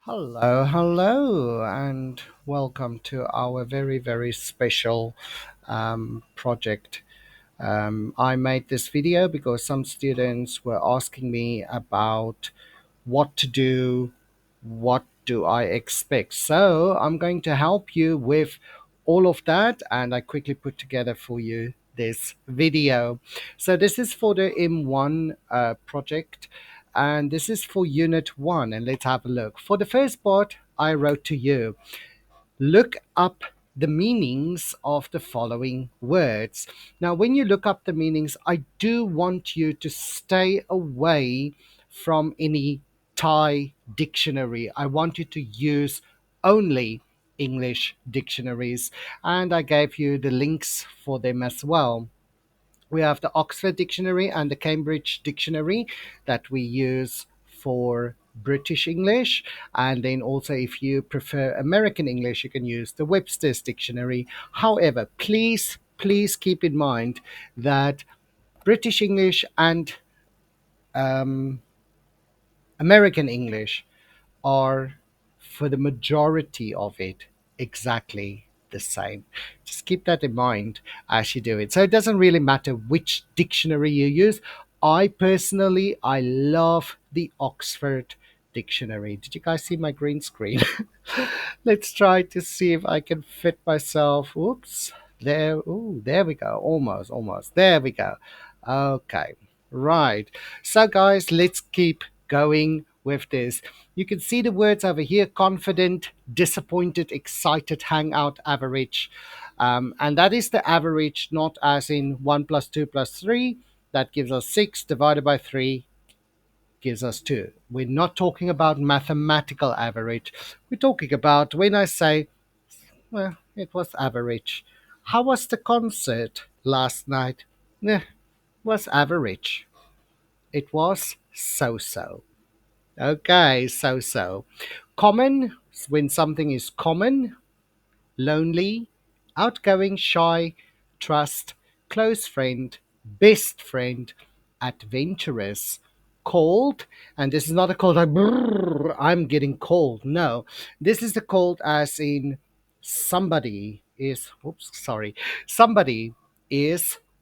Hello, hello, and welcome to our very, very special project. I made this video because some students were asking me about what to do, what do I expect. So I'm going to help you with all of that, and I quickly put together for you this video. So this is for the M1 project, and this is for Unit 1, and let's have a look. For the first part, I wrote to you, look up the meanings of the following words. Now, when you look up the meanings, I do want you to stay away from any Thai dictionary. I want you to use only English dictionaries, and I gave you the links for them as well. We have the Oxford Dictionary and the Cambridge Dictionary that we use for British English. And then also, if you prefer American English, you can use the Webster's Dictionary. However, please keep in mind that British English and um, American English are, for the majority of it, exactly the same. Just keep that in mind as you do it. So it doesn't really matter which dictionary you use. I love the Oxford Dictionary. Did you guys see my green screen? Let's try to see if I can fit myself. Oops. There. Ooh, there we go. Almost. There we go. Okay. Right. So, guys, let's keep going with this. You can see the words over here: confident, disappointed, excited, hangout, average. And that is the average, not as in 1 plus 2 plus 3. That gives us 6 divided by 3 gives us 2. We're not talking about mathematical average. We're talking about when I say, well, it was average. How was the concert last night? Was average. It was so so. Okay, so so. Common, when something is common, lonely, outgoing, shy, trust, close friend, best friend, adventurous, cold. And this is not a cold like "Brrr, I'm getting cold." No, this is the cold as in somebody is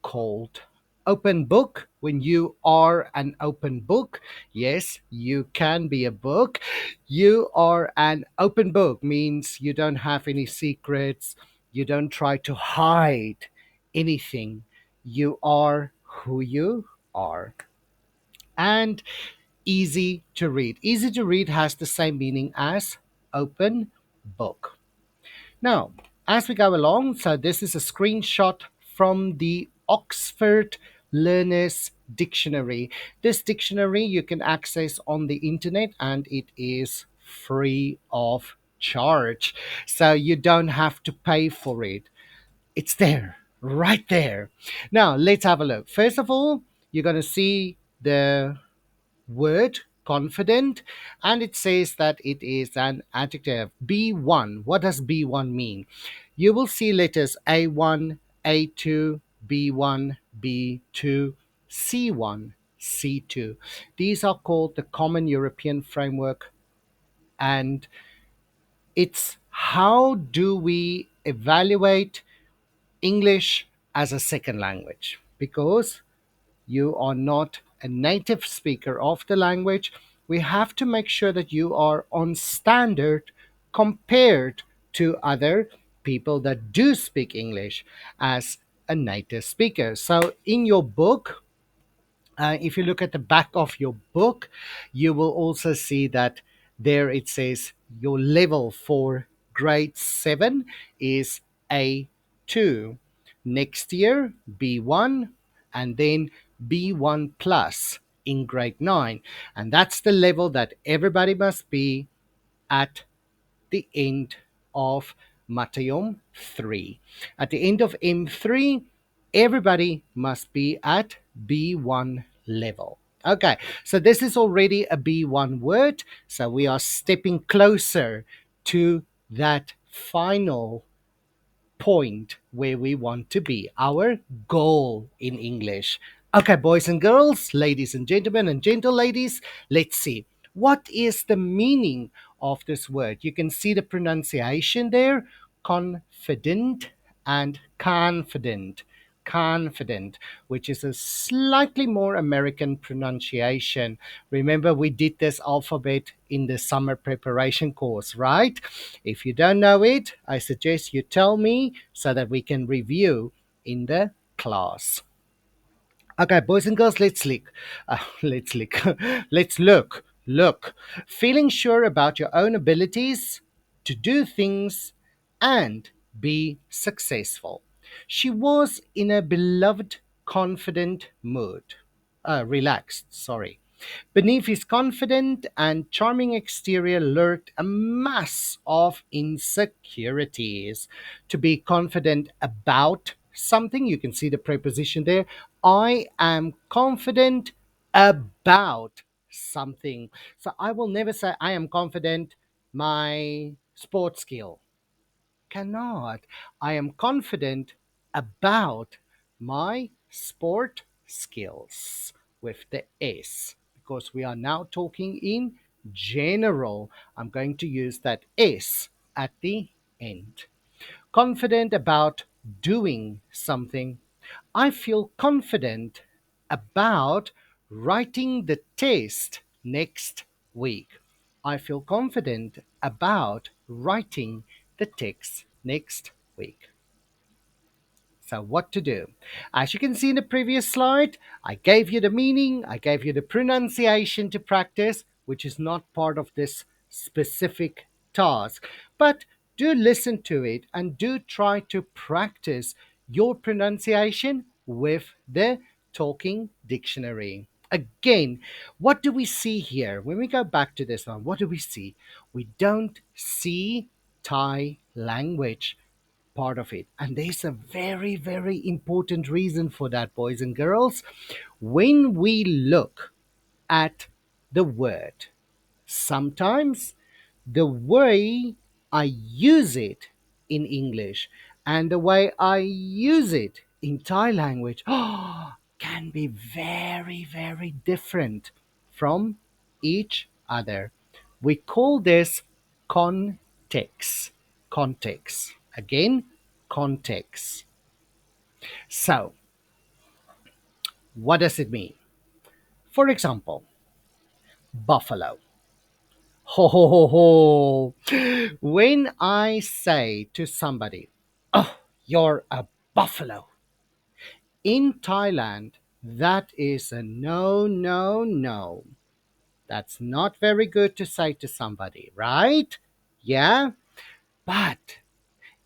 cold. Open book, when you are an open book. Yes, you can be a book. You are an open book means you don't have any secrets. You don't try to hide anything. You are who you are. And easy to read. Easy to read has the same meaning as open book. Now, as we go along, so this is a screenshot from the Oxford Learners Dictionary. This dictionary you can access on the internet and it is free of charge. So you don't have to pay for it. It's there, right there. Now, let's have a look. First of all, you're going to see the word confident, and it says that it is an adjective. B1. What does B1 mean? You will see letters A1, A2, B1, B2, C1, C2. These are called the Common European Framework, and it's how do we evaluate English as a second language? Because you are not a native speaker of the language, we have to make sure that you are on standard compared to other people that do speak English as a native speaker. So, in your book, if you look at the back of your book, you will also see that there it says your level for grade 7 is A2. Next year, B1, and then B1 plus in grade 9. And that's the level that everybody must be at the end of Matayom 3. At the end of M3, everybody must be at B1 level. Okay, so this is already a B1 word, so we are stepping closer to that final point where we want to be, our goal in English. Okay, boys and girls, ladies and gentlemen, and gentle ladies, let's see. What is the meaning of this word. You can see the pronunciation there, confident and confident. Confident, which is a slightly more American pronunciation. Remember, we did this alphabet in the summer preparation course, right? If you don't know it, I suggest you tell me so that we can review in the class. Okay, boys and girls, let's look. Let's look. Let's look. Look. Feeling sure about your own abilities to do things and be successful. She was in a beloved, confident mood. Relaxed, sorry. Beneath his confident and charming exterior lurked a mass of insecurities. To be confident about something, you can see the preposition there. I am confident about something. So I will never say I am confident my sports skill. Cannot. I am confident about my sport skills with the S because we are now talking in general. I'm going to use that S at the end. Confident about doing something. I feel confident about writing the test next week. I feel confident about writing the text next week. So, what to do? As you can see in the previous slide, I gave you the meaning, I gave you the pronunciation to practice, which is not part of this specific task. But do listen to it and do try to practice your pronunciation with the talking dictionary. Again, what do we see here? When we go back to this one, what do we see? We don't see Thai language part of it. And there's a very, very important reason for that, boys and girls. When we look at the word, sometimes the way I use it in English and the way I use it in Thai language can be very, very different from each other. We call this context. Context. Again, context. So, what does it mean? For example, buffalo. Ho ho ho ho. When I say to somebody, oh, you're a buffalo, in Thailand, that is a no, no, no. That's not very good to say to somebody, right? Yeah? But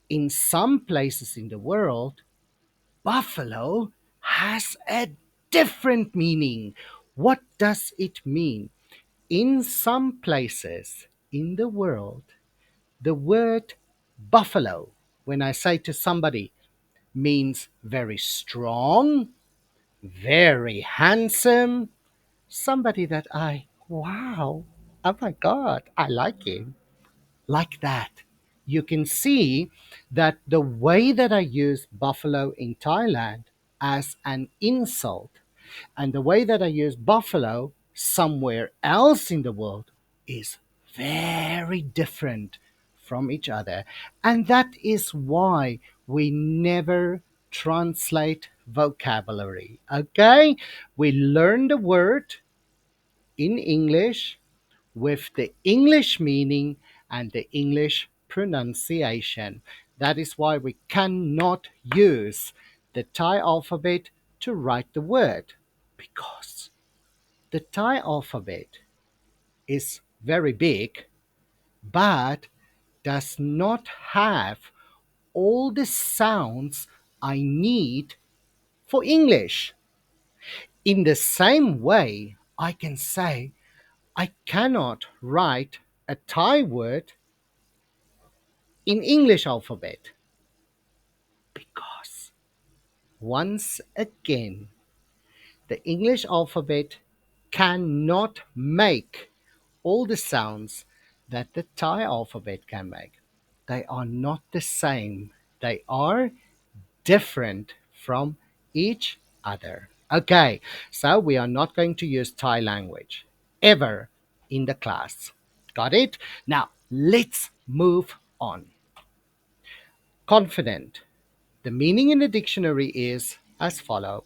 in some places in the world, buffalo has a different meaning. What does it mean? In some places in the world, the word buffalo, when I say to somebody, means very strong, very handsome, somebody that wow, oh my God, I like him. Like that. You can see that the way that I use buffalo in Thailand as an insult and the way that I use buffalo somewhere else in the world is very different from each other. And that is why we never translate vocabulary. Okay? We learn the word in English with the English meaning and the English pronunciation. That is why we cannot use the Thai alphabet to write the word because the Thai alphabet is very big but does not have all the sounds I need for English. In the same way, I can say I cannot write a Thai word in English alphabet because once again the English alphabet cannot make all the sounds that the Thai alphabet can make. They are not the same. They are different from each other. Okay, so we are not going to use Thai language ever in the class. Got it? Now, let's move on. Confident. The meaning in the dictionary is as follows: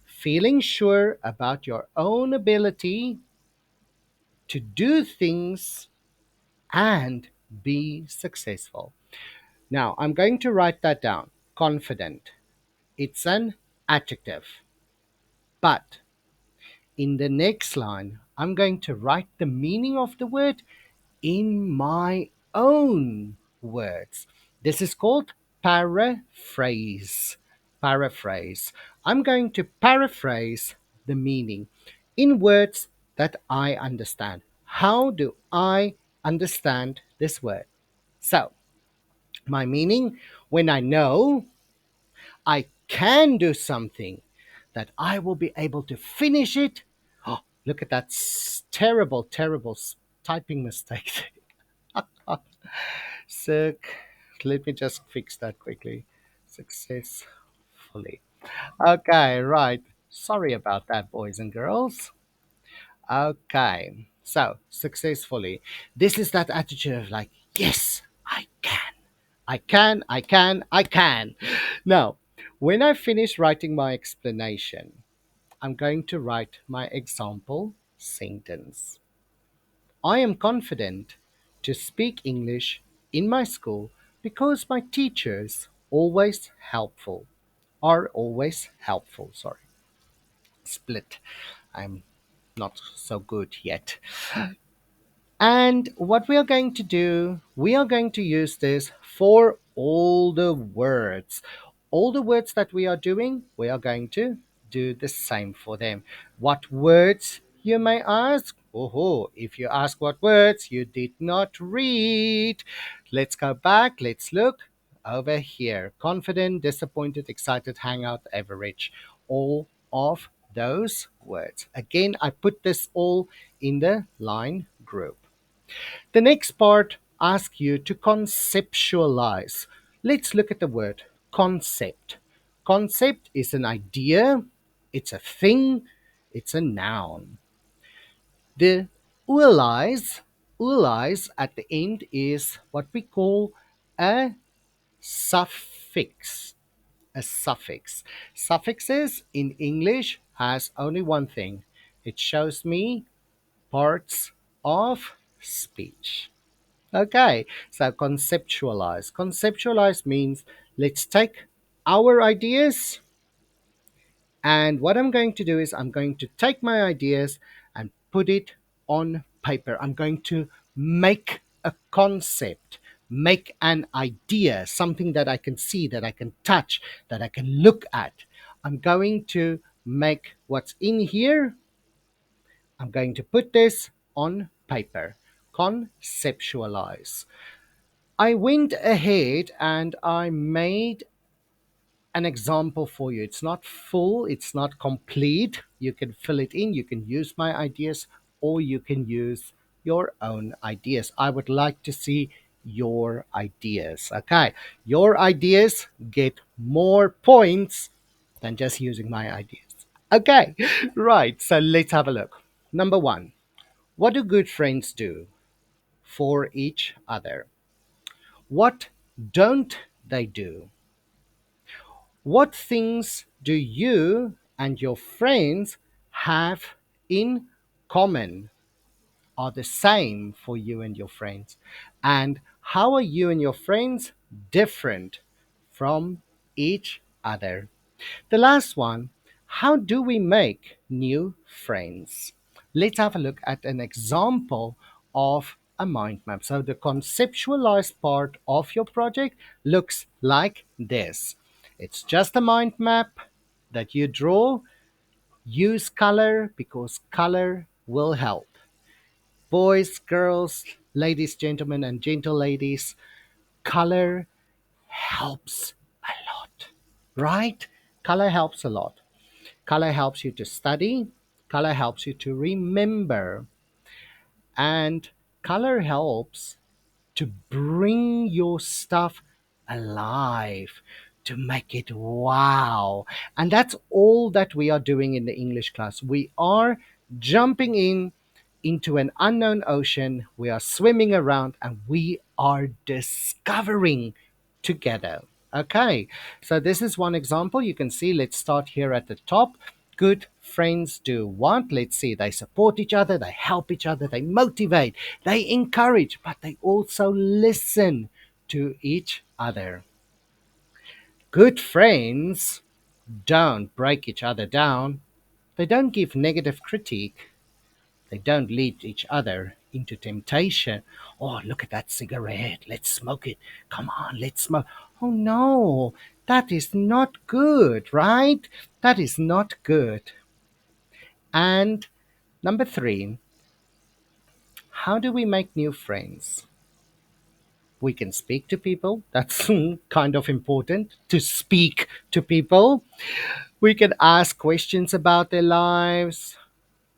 feeling sure about your own ability to do things and be successful. Now, I'm going to write that down. Confident. It's an adjective. But in the next line, I'm going to write the meaning of the word in my own words. This is called paraphrase. Paraphrase. I'm going to paraphrase the meaning in words that I understand. How do I understand this word? So, my meaning: when I know I can do something, that I will be able to finish it. Oh, look at that terrible, terrible typing mistake. So, let me just fix that quickly. Successfully. Okay, right. Sorry about that, boys and girls. Okay, so successfully. This is that attitude of like, yes, I can. I can, I can, I can. Now, when I finish writing my explanation, I'm going to write my example sentence. I am confident to speak English in my school because my teachers are always helpful. Sorry, split. I'm not so good yet. And what we are going to do, we are going to use this for all the words. All the words that we are doing, we are going to do the same for them. What words, you may ask? Oh, if you ask what words you did not read, let's go back. Let's look over here. Confident, disappointed, excited, hangout, average. All of those words. Again, I put this all in the line group. The next part asks you to conceptualize. Let's look at the word concept. Concept is an idea, it's a thing, it's a noun. The ulize at the end is what we call a suffix. A suffix. Suffixes in English has only one thing. It shows me parts of speech. Okay, so conceptualize. Conceptualize means let's take our ideas, and what I'm going to do is I'm going to take my ideas and put it on paper. I'm going to make a concept, make an idea, something that I can see, that I can touch, that I can look at. I'm going to make what's in here, I'm going to put this on paper. Conceptualize. I went ahead and I made an example for you. It's not full, it's not complete. You can fill it in, you can use my ideas, or you can use your own ideas. I would like to see your ideas. Okay, your ideas get more points than just using my ideas. Okay, right, so let's have a look. Number one, what do good friends do for each other? What don't they do? What things do you and your friends have in common, are the same for you and your friends? And how are you and your friends different from each other? The last one, how do we make new friends? Let's have a look at an example of a mind map. So the conceptualized part of your project looks like this. It's just a mind map that you draw. Use color because color will help. Boys, girls, ladies, gentlemen, and gentle ladies, color helps a lot, right? Color helps a lot. Color helps you to study, color helps you to remember, and color helps to bring your stuff alive, to make it wow. And that's all that we are doing in the English class. We are jumping in into an unknown ocean. We are swimming around and we are discovering together. Okay, so this is one example. You can see, let's start here at the top. Good friends do what? Let's see, they support each other, they help each other, they motivate, they encourage, but they also listen to each other. Good friends don't break each other down, they don't give negative critique, they don't lead each other into temptation. Oh, look at that cigarette. Let's smoke it. Come on, let's smoke. Oh, no, that is not good, right? That is not good. And number three, how do we make new friends? We can speak to people. That's kind of important to speak to people. We can ask questions about their lives.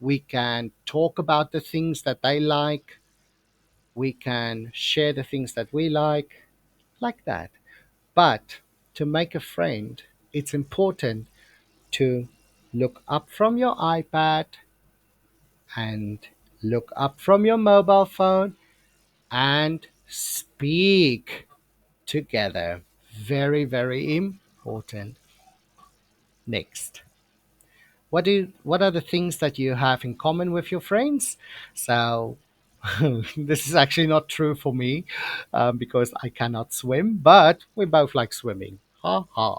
We can talk about the things that they like. We can share the things that we like that. But to make a friend, it's important to look up from your iPad and look up from your mobile phone and speak together. Very, very important. Next. What are the things that you have in common with your friends? So this is actually not true for me because I cannot swim, but we both like swimming. Ha ha.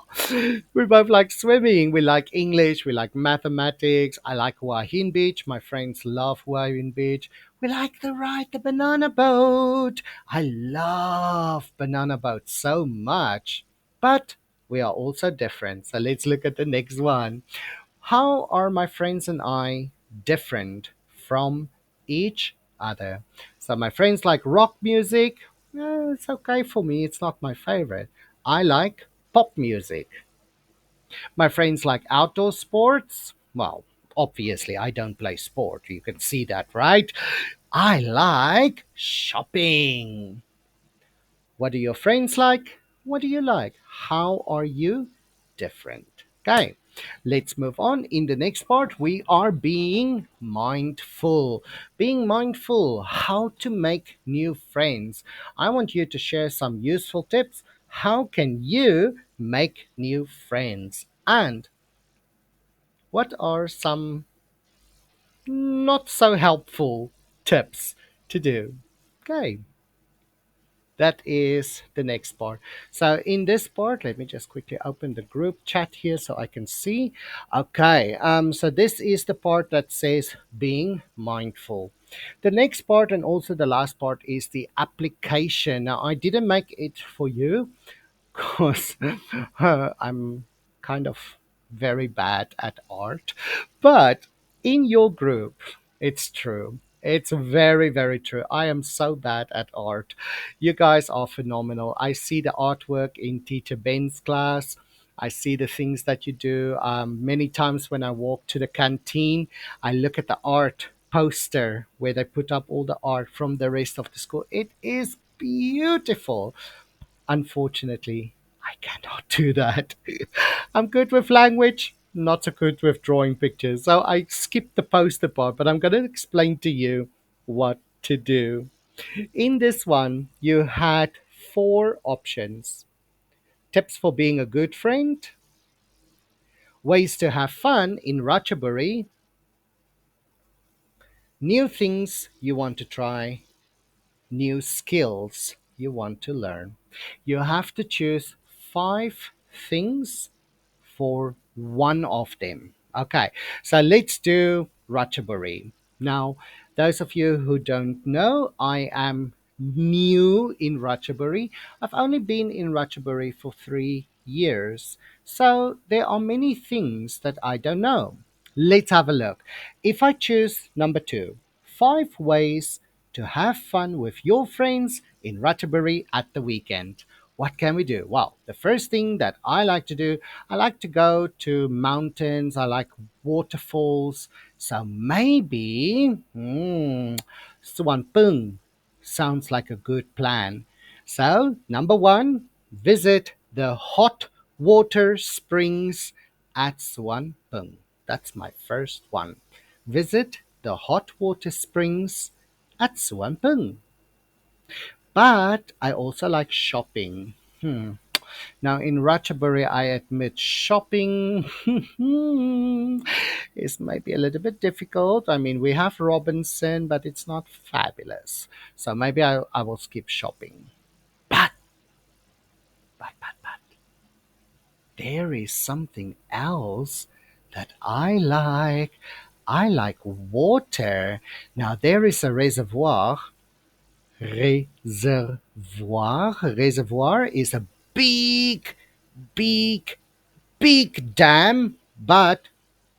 We both like swimming. We like English. We like mathematics. I like Hua Beach. My friends love Hua Beach. We like to ride the banana boat. I love banana boats so much. But we are also different. So let's look at the next one. How are my friends and I different from each other? So my friends like rock music. It's okay for me. It's not my favorite. I like pop music. My friends like outdoor sports. Well, obviously, I don't play sport. You can see that, right? I like shopping. What do your friends like? What do you like? How are you different? Okay, let's move on. In the next part, we are being mindful. Being mindful, how to make new friends. I want you to share some useful tips. How can you make new friends? And what are some not so helpful tips to do? Okay. That is the next part. So in this part, let me just quickly open the group chat here so I can see. Okay, so this is the part that says being mindful. The next part and also the last part is the application. Now I didn't make it for you because I'm kind of very bad at art. But in your group, it's true. It's very, very true. I am so bad at art. You guys are phenomenal. I see the artwork in Teacher Ben's class. I see the things that you do. Many times when I walk to the canteen, I look at the art poster where they put up all the art from the rest of the school. It is beautiful. Unfortunately, I cannot do that. I'm good with language, not so good with drawing pictures. So I skipped the poster part, but I'm going to explain to you what to do. In this one, you had four options: tips for being a good friend, ways to have fun in Ratchaburi, new things you want to try, new skills you want to learn. You have to choose five things for one of them. Okay, so let's do Ratchaburi. Now, those of you who don't know, I am new in Ratchaburi. I've only been in Ratchaburi for 3 years, so there are many things that I don't know. Let's have a look. If I choose number two, five ways to have fun with your friends in Ratchaburi at the weekend. What can we do? Well, the first thing that I like to do, I like to go to mountains, I like waterfalls. So maybe Swanpung sounds like a good plan. So, number one, visit the hot water springs at Swanpung. That's my first one. Visit the hot water springs at Suan But I also like shopping. Now, in Ratchaburi, I admit shopping is maybe a little bit difficult. I mean, we have Robinson, but it's not fabulous. So maybe I will skip shopping. But, but, there is something else that I like. I like water. Now, there is a reservoir. Reservoir is a big, big, big dam, but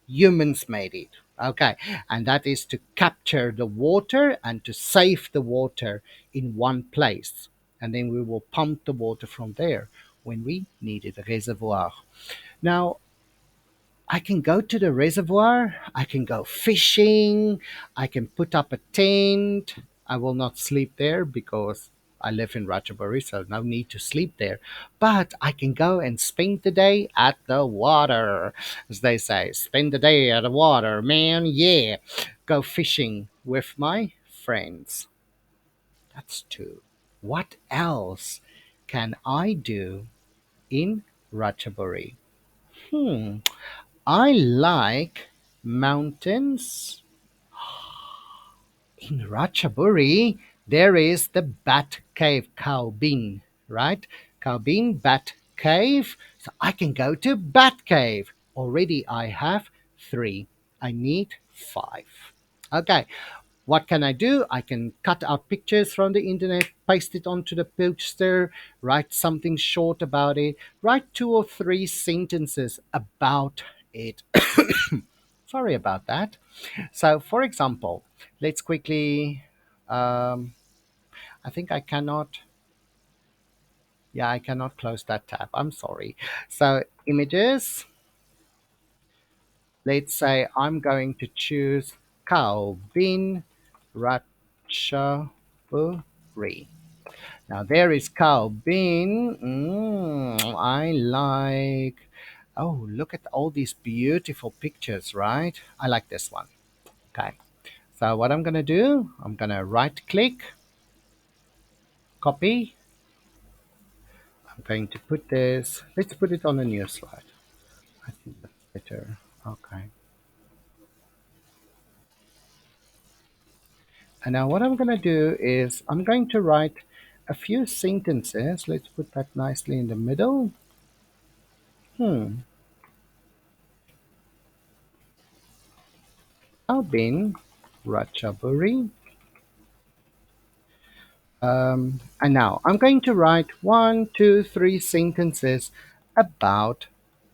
humans made it. Okay, and that is to capture the water and to save the water in one place. And then we will pump the water from there when we need it, a reservoir. Now, I can go to the reservoir, I can go fishing, I can put up a tent. I will not sleep there because I live in Ratchaburi, so no need to sleep there. But I can go and spend the day at the water, as they say. Spend the day at the water, man, yeah. Go fishing with my friends. That's two. What else can I do in Ratchaburi? Hmm. I like mountains. In Ratchaburi, there is the Bat Cave, Kaubin, right? Kaubin Bat Cave. So I can go to Bat Cave. Already I have three. I need five. Okay, what can I do? I can cut out pictures from the internet, paste it onto the poster, write something short about it, write two or three sentences about it. Sorry about that. So, for example, let's quickly. Um, I think I cannot. Yeah, I cannot close that tab. I'm sorry. So, images. Let's say I'm going to choose Calvin Ratchaburi. Now, there is Calvin. I like. Oh, look at all these beautiful pictures, right? I like this one. Okay. So what I'm going to do, I'm going to right click, copy. I'm going to put this, let's put it on a new slide. I think that's better. Okay. And now what I'm going to do is I'm going to write a few sentences. Let's put that nicely in the middle. Hmm. Albin Ratchaburi. And now I'm going to write one, two, three sentences about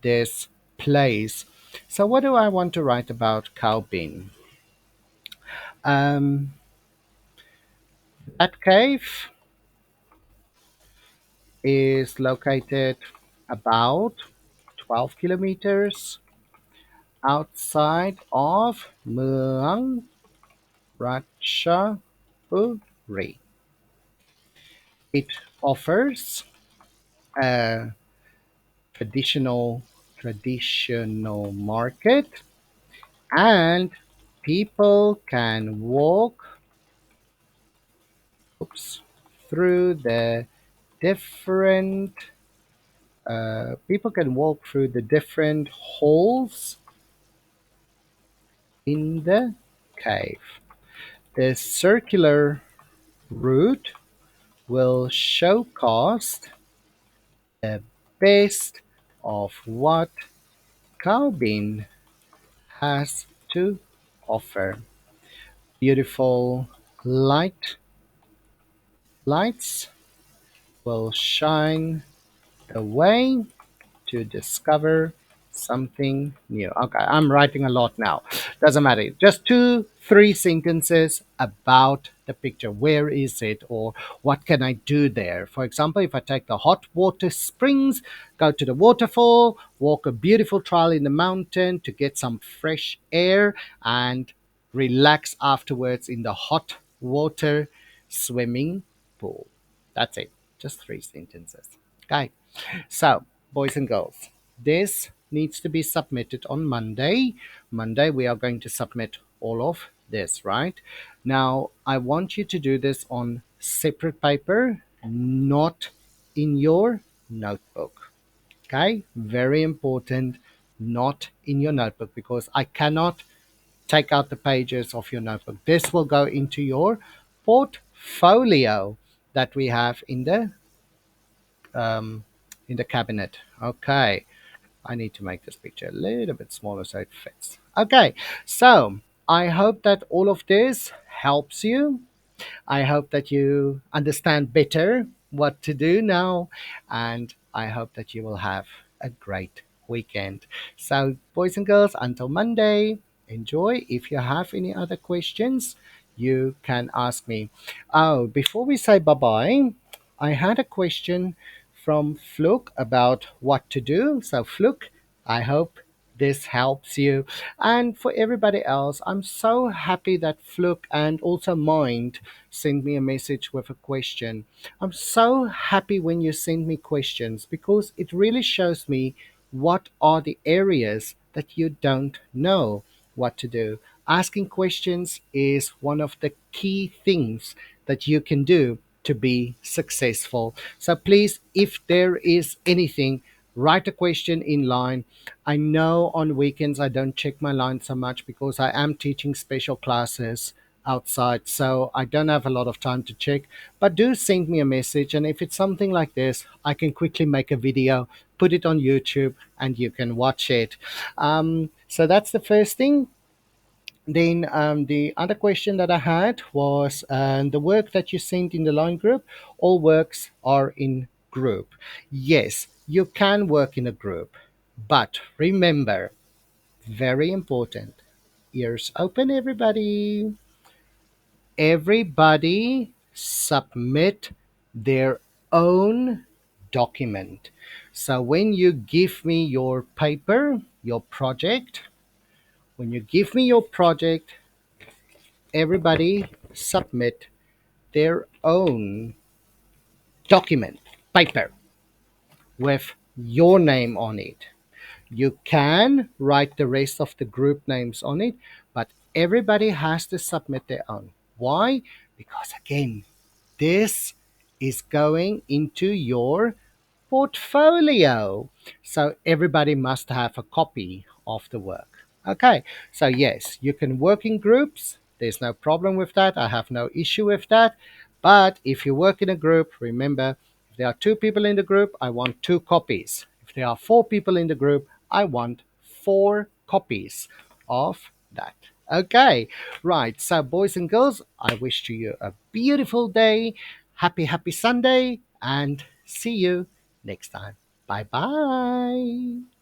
this place. So what do I want to write about Calbin? Um, that cave is located about 12 kilometers outside of Muang Ratchaburi. It offers a traditional traditional market, and people can walk through the different people can walk through the different holes in the cave. The circular route will showcase the best of what Calvin has to offer. Beautiful lights will shine the way to discover something new. Okay, I'm writing a lot now. Doesn't matter. Just two, three sentences about the picture. Where is it, or what can I do there? For example, if I take the hot water springs, go to the waterfall, walk a beautiful trail in the mountain to get some fresh air, and relax afterwards in the hot water swimming pool. That's it. Just three sentences. Okay. So, boys and girls, this needs to be submitted on Monday. Monday, we are going to submit all of this, right? Now, I want you to do this on separate paper, not in your notebook. Okay, very important, not in your notebook, because I cannot take out the pages of your notebook. This will go into your portfolio that we have um, in the cabinet. Okay, I need to make this picture a little bit smaller so it fits. Okay, so I hope that all of this helps you. I hope that you understand better what to do now, and I hope that you will have a great weekend. So, boys and girls, until Monday, enjoy. If you have any other questions, you can ask me. Oh, before we say bye bye, I had a question from Fluke about what to do. So, Fluke, I hope this helps you. And for everybody else, I'm so happy that Fluke and also Mind sent me a message with a question. I'm so happy when you send me questions because it really shows me what are the areas that you don't know what to do. Asking questions is one of the key things that you can do to be successful. So please, if there is anything, write a question in line. I know on weekends I don't check my line so much because I am teaching special classes outside, so I don't have a lot of time to check. But do send me a message, and if it's something like this, I can quickly make a video, put it on YouTube, and you can watch it. So that's the first thing. Then the other question that I had was the work that you sent in the line group, all works are in group. Yes, you can work in a group, but remember, very important, ears open, everybody. Everybody submit their own document. So when you give me your paper, your project, when you give me your project, everybody submit their own document, paper, with your name on it. You can write the rest of the group names on it, but everybody has to submit their own. Why? Because again, this is going into your portfolio. So everybody must have a copy of the work. Okay, so yes, you can work in groups. There's no problem with that. I have no issue with that. But if you work in a group, remember, if there are two people in the group, I want two copies. If there are four people in the group, I want four copies of that. Okay, right. So, boys and girls, I wish to you a beautiful day. Happy, happy Sunday, and see you next time. Bye bye.